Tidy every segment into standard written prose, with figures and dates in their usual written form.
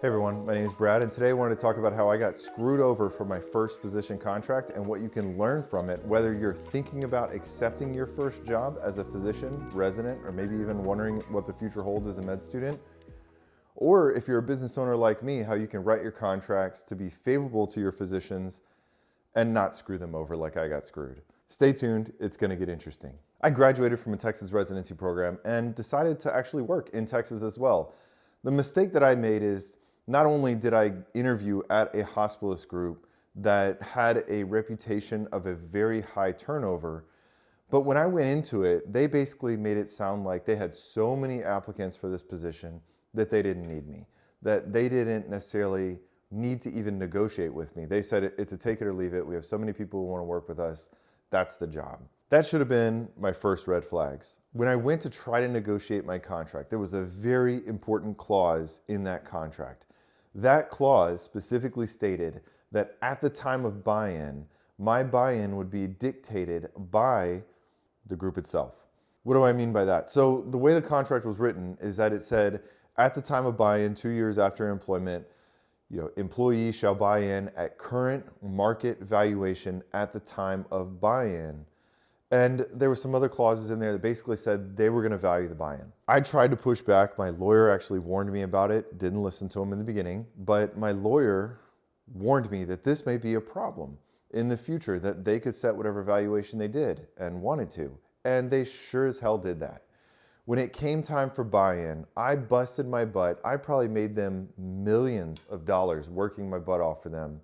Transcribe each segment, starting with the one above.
Hey everyone, my name is Brad, and today I wanted to talk about how I got screwed over for my first physician contract and what you can learn from it, whether you're thinking about accepting your first job as a physician, resident, or maybe even wondering what the future holds as a med student. Or if you're a business owner like me, how you can write your contracts to be favorable to your physicians and not screw them over like I got screwed. Stay tuned, it's gonna get interesting. I graduated from a Texas residency program and decided to actually work in Texas as well. The mistake that I made is not only did I interview at a hospitalist group that had a reputation of a very high turnover, but when I went into it, they basically made it sound like they had so many applicants for this position that they didn't need me, that they didn't necessarily need to even negotiate with me. They said it's a take it or leave it. We have so many people who want to work with us. That's the job. That should have been my first red flags. When I went to try to negotiate my contract, there was a very important clause in that contract. That clause specifically stated that at the time of buy-in, my buy-in would be dictated by the group itself. What do I mean by that? So the way the contract was written is that it said, at the time of buy-in, 2 years after employment, employee shall buy in at current market valuation at the time of buy-in. And there were some other clauses in there that basically said they were going to value the buy-in. I tried to push back. My lawyer actually warned me about it. Didn't listen to him in the beginning, but my lawyer warned me that this may be a problem in the future, that they could set whatever valuation they did and wanted to. And they sure as hell did that. When it came time for buy-in, I busted my butt. I probably made them millions of dollars working my butt off for them.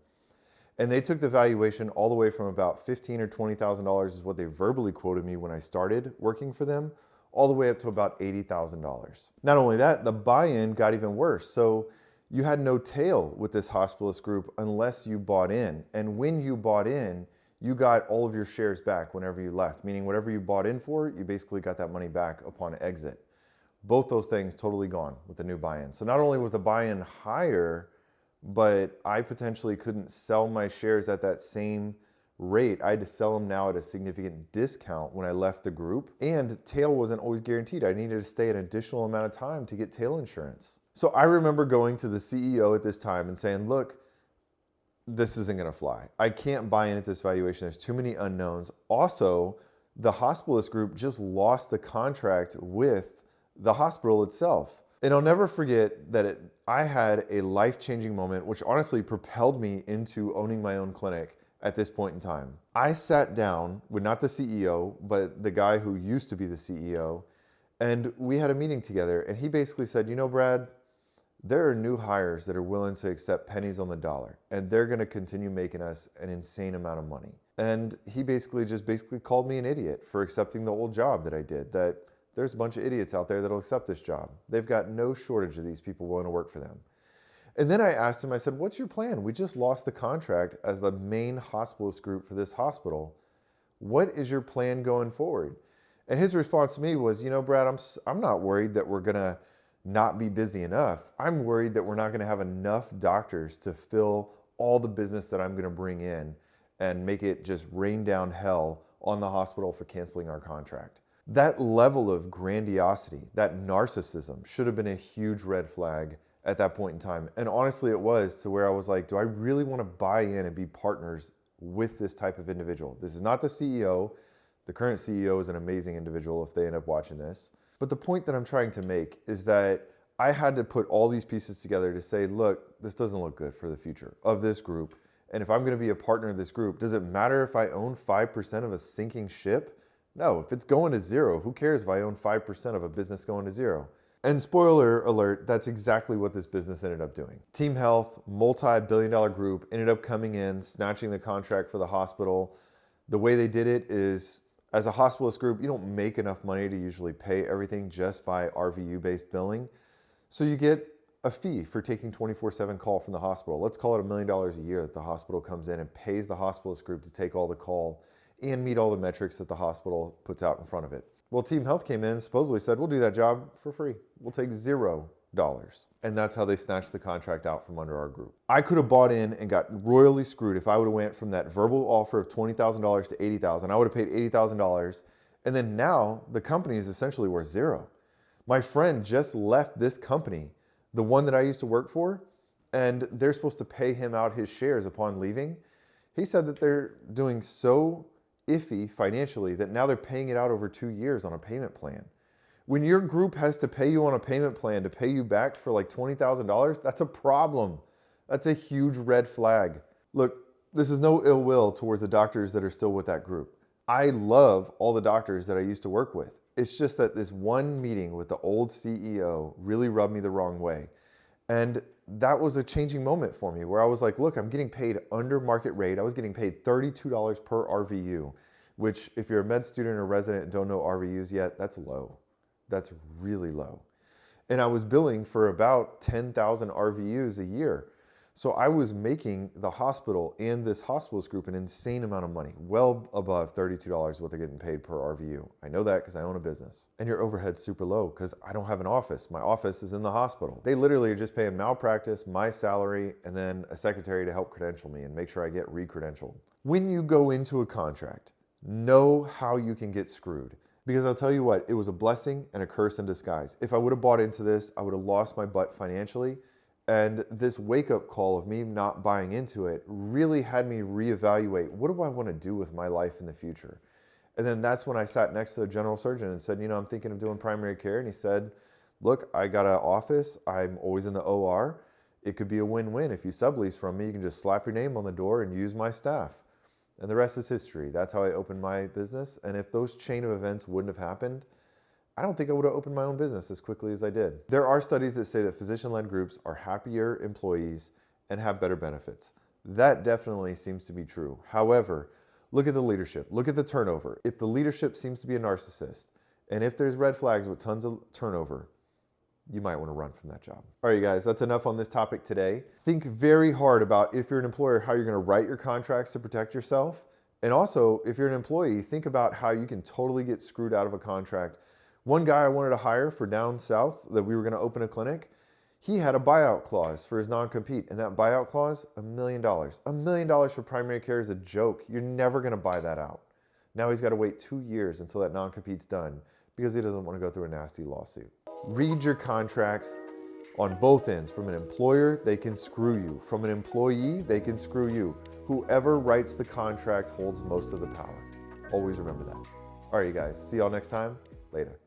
And they took the valuation all the way from about $15,000 or $20,000 is what they verbally quoted me when I started working for them, all the way up to about $80,000. Not only that, the buy-in got even worse. So you had no tail with this hospitalist group unless you bought in. And when you bought in, you got all of your shares back whenever you left, meaning whatever you bought in for, you basically got that money back upon exit. Both those things totally gone with the new buy-in. So not only was the buy-in higher, but I potentially couldn't sell my shares at that same rate. I had to sell them now at a significant discount when I left the group. And tail wasn't always guaranteed. I needed to stay an additional amount of time to get tail insurance. So I remember going to the CEO at this time and saying, look, this isn't gonna fly. I can't buy in at this valuation. There's too many unknowns. Also, the hospitalist group just lost the contract with the hospital itself. And I'll never forget that I had a life-changing moment, which honestly propelled me into owning my own clinic at this point in time. I sat down with not the CEO, but the guy who used to be the CEO, and we had a meeting together, and he basically said, you know, Brad, there are new hires that are willing to accept pennies on the dollar, and they're gonna continue making us an insane amount of money. And he basically called me an idiot for accepting the old job that I did, that there's a bunch of idiots out there that'll accept this job. They've got no shortage of these people willing to work for them. And then I asked him, I said, what's your plan? We just lost the contract as the main hospitalist group for this hospital. What is your plan going forward? And his response to me was, you know, Brad, I'm not worried that we're gonna not be busy enough. I'm worried that we're not gonna have enough doctors to fill all the business that I'm gonna bring in and make it just rain down hell on the hospital for canceling our contract. That level of grandiosity, that narcissism should have been a huge red flag at that point in time. And honestly, it was, to where I was like, do I really want to buy in and be partners with this type of individual? This is not the CEO. The current CEO is an amazing individual if they end up watching this. But the point that I'm trying to make is that I had to put all these pieces together to say, look, this doesn't look good for the future of this group. And if I'm going to be a partner of this group, does it matter if I own 5% of a sinking ship? No, if it's going to zero, who cares if I own 5% of a business going to zero? And spoiler alert, that's exactly what this business ended up doing. Team Health, multi-billion-dollar group, ended up coming in, snatching the contract for the hospital. The way they did it is, as a hospitalist group, you don't make enough money to usually pay everything just by RVU-based billing. So you get a fee for taking 24/7 call from the hospital. Let's call it $1 million a year that the hospital comes in and pays the hospitalist group to take all the call and meet all the metrics that the hospital puts out in front of it. Well, Team Health came in and supposedly said, we'll do that job for free. We'll take $0. And that's how they snatched the contract out from under our group. I could have bought in and got royally screwed if I would have went from that verbal offer of $20,000 to $80,000. I would have paid $80,000. And then now the company is essentially worth $0. My friend just left this company, the one that I used to work for, and they're supposed to pay him out his shares upon leaving. He said that they're doing so iffy financially that now they're paying it out over 2 years on a payment plan. When your group has to pay you on a payment plan to pay you back for like $20,000, that's a problem. That's a huge red flag. Look, this is no ill will towards the doctors that are still with that group. I love all the doctors that I used to work with. It's just that this one meeting with the old CEO really rubbed me the wrong way. And that was a changing moment for me where I was like, look, I'm getting paid under market rate. I was getting paid $32 per RVU, which if you're a med student or resident and don't know RVUs yet, that's low. That's really low. And I was billing for about 10,000 RVUs a year. So I was making the hospital and this hospitalist group an insane amount of money, well above $32 what they're getting paid per RVU. I know that because I own a business. And your overhead's super low because I don't have an office. My office is in the hospital. They literally are just paying malpractice, my salary, and then a secretary to help credential me and make sure I get re-credentialed. When you go into a contract, know how you can get screwed. Because I'll tell you what, it was a blessing and a curse in disguise. If I would have bought into this, I would have lost my butt financially. And this wake-up call of me not buying into it really had me reevaluate, what do I want to do with my life in the future? And then that's when I sat next to the general surgeon and said, I'm thinking of doing primary care. And he said, look, I got an office. I'm always in the OR. It could be a win-win. If you sublease from me, you can just slap your name on the door and use my staff. And the rest is history. That's how I opened my business. And if those chain of events wouldn't have happened, I don't think I would have opened my own business as quickly as I did. There are studies that say that physician-led groups are happier employees and have better benefits. That definitely seems to be true. However, look at the leadership, look at the turnover. If the leadership seems to be a narcissist, and if there's red flags with tons of turnover, you might want to run from that job. All right, you guys, that's enough on this topic today. Think very hard about, if you're an employer, how you're going to write your contracts to protect yourself. And also, if you're an employee, think about how you can totally get screwed out of a contract. One guy I wanted to hire for down south that we were going to open a clinic, he had a buyout clause for his non-compete. And that buyout clause, $1 million. $1 million for primary care is a joke. You're never going to buy that out. Now he's got to wait 2 years until that non-compete's done because he doesn't want to go through a nasty lawsuit. Read your contracts on both ends. From an employer, they can screw you. From an employee, they can screw you. Whoever writes the contract holds most of the power. Always remember that. All right, you guys. See y'all next time. Later.